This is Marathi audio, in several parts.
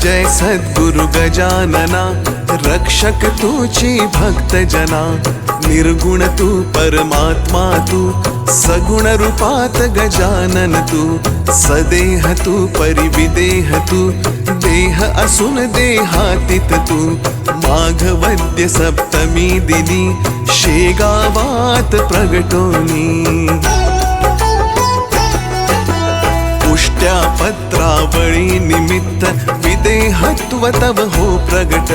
जय सद्गुरु गजानना, रक्षक तूची भक्त जना। निर्गुण तू परमात्मा तू, सगुण रूपात गजानन तू। सदेह तू परिविदेह तू, देह असून देहातीत तू। माघवद्य सप्तमी दिनी, शेगावात प्रगटोनी। पुष्ट्या पत्रावळी निमित्त, विदेहत्व तव हो प्रगट।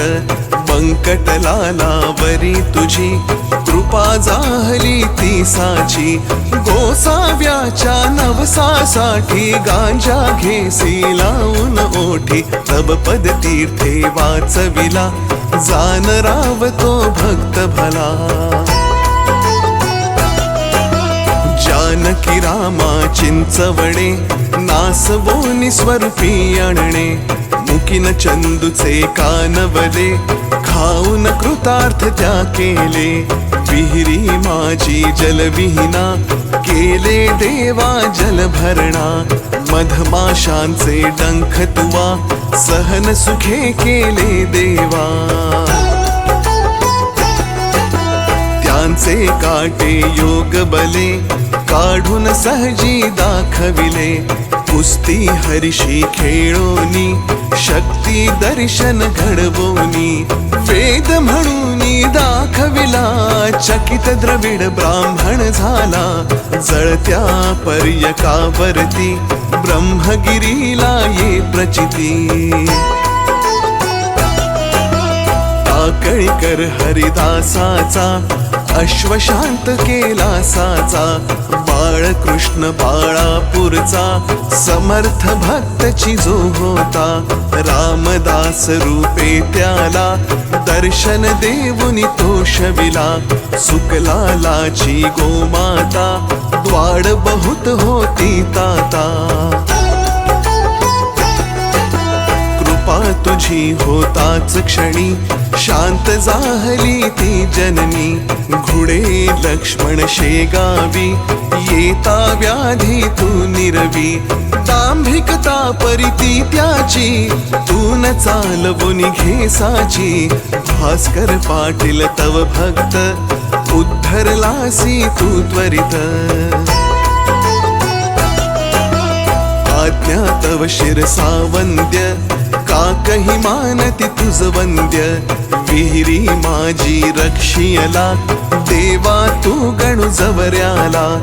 बंकटलालावरी तुझी, कृपा जाहली ती साची। गोसाव्याच्या नवसासाठी, गांजा घेसी लावून ओठी। तब पद तीर्थे वाचविला, जान रावतो भक्त भला। जानकी रामा चिंचवणे, नासवोनी स्वरूपी आणणे। मुकीन चंदूचे कानवले, खाऊन कृतार्थ त्या केले। विहिरी माझी जलविहीना, केले देवा जलभरणा। मधमाशांचे डंख तुवा, सहन सुखे केले देवा। त्यांचे काटे योग बले, काढून सहजी दाखविले। कुस्ती हरिशी खेळोनी, शक्ती दर्शन घडवोनी। वेद म्हणूनी दाखविला, चकित द्रविड ब्राह्मण झाला। जळत्या पर्यकावरती, ब्रह्मगिरीला ये प्रचिती। टाकळीकर हरिदासाचा, अश्वशांत केला साचा। बाळकृष्ण बाळापूरचा, समर्थ भक्तची जो होता। रामदास रूपे त्याला, दर्शन देऊनी तो शविला। सुकलालाची गोमाता, द्वाड बहुत होती ताता। कृपा तुझी होताच क्षणी, शांत जाहली ती जननी। घुडे लक्ष्मण शेगावी, येता व्याधी तू निरवी। दांभिकता परिती त्याची, तू न चालवुनी घेसाची। भास्कर पाटील तव भक्त, उद्धरलासी तू त्वरित। आज्ञा तव शिरसावंद्य, काकही मानती तुझ वंद्य। विहिरी माझी रक्षियला, देवा तू गणु जवऱ्याला।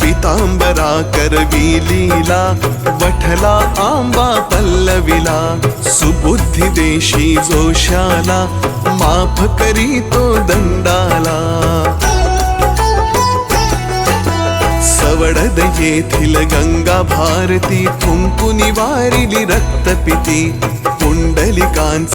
पितांबरा करवी लीला, वठला आंबा पल्लविला। सुबुद्धी देशी जोशाला, माफ करी तो दंडाला। सवडद येथील गंगा भारती, थुंकूनी वारिली रक्तपिती। पुंडलिकांचा